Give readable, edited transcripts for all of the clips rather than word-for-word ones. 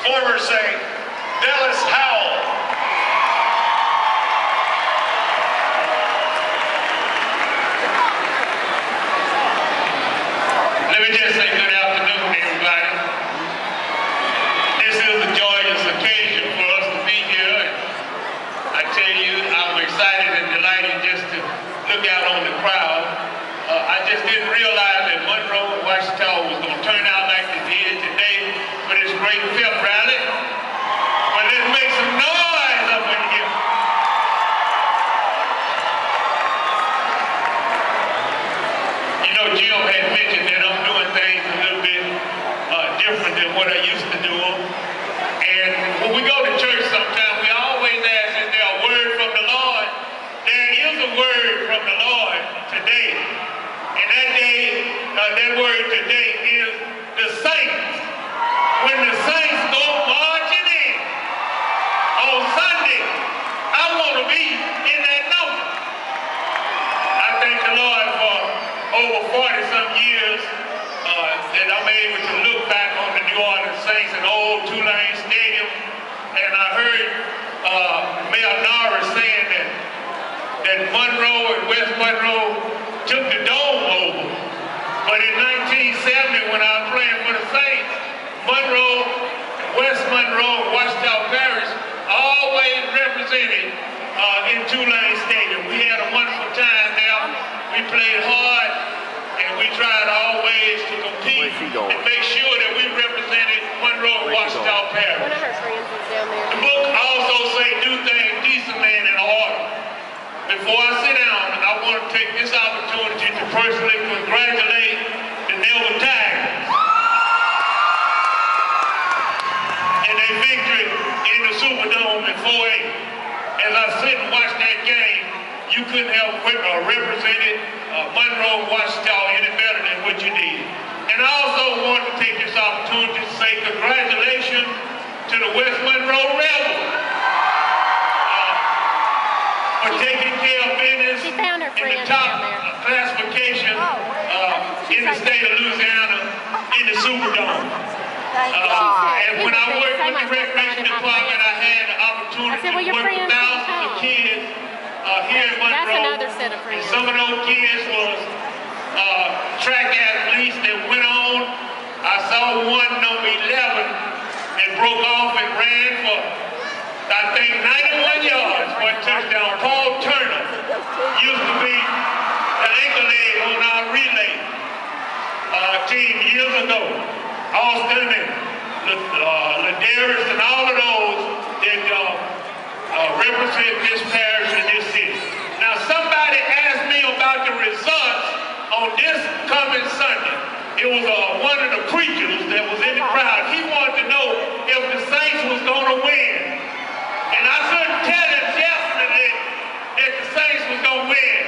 former Saint Dallas Howell. Let me just say good afternoon, everybody. This is a joyous occasion for us to be here. And I tell you, I'm excited and delighted just to look out on the crowd. I just didn't realize that Monroe and Ouachita was going to turn out like they did today for this great pep rally. But let's make some noise up in here. You know, Jim had mentioned that I'm doing things a little bit different than what I used to do them. And when we go to church sometimes, we always ask, is there a word from the Lord? There is a word from the Lord today. And that day, that word today is the saints. When the saints go marching in on Sunday, I want to be in that number. I thank the Lord for over 40-some years that I'm able to look back on the New Orleans Saints and old Tulane Stadium. And I heard Mayor Norris saying that Monroe and West Monroe took the dome over. But in 1970, when I was playing for the Saints, Monroe, West Monroe, and Ouachita Parish always represented in Tulane Stadium. We had a wonderful time there. We played hard, and we tried always to compete and make sure that we represented Monroe and Ouachita Parish. One of her friends is down there. The book also say do things decent and in order. Before I sit down, I want to take this opportunity to personally congratulate the Neville Tigers in their victory in the Superdome in 4A. As I sit and watch that game, you couldn't have represented Monroe and Ouachita any better than what you did. And I also want to take this opportunity to say congratulations to the West Monroe Rebels for taking care of business in the top classification in the state of Louisiana in the Superdome. And when I worked with the Recreation Department, I had the opportunity to work with thousands of kids here in Monroe. And some of those kids was track athletes that went on. I saw one, number 11, and broke off and ran for, I think, 91 yards for a touchdown. Paul Turner used to be the anchor leg on our relay team years ago. Austin and Ladarius and all of those that represent this parish and this city. Now, somebody asked me about the results on this coming Sunday. It was one of the preachers that was in the crowd. He wanted to know if the Saints was going to win. And I couldn't tell him definitely that the Saints was going to win.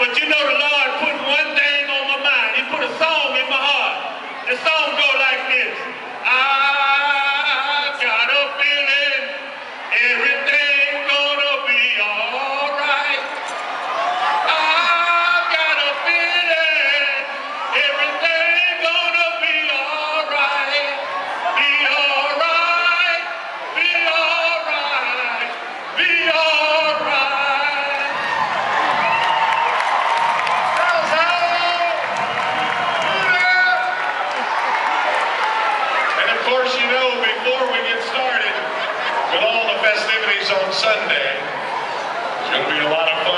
But you know, the Lord put one thing on my mind. He put a song in my heart. The song go like this. I got a feeling everything gonna be all right. I got a feeling everything gonna be all right. Be all right. Be all right. Be all right. And of course, you know, before we get started with all the festivities on Sunday, it's going to be a lot of fun.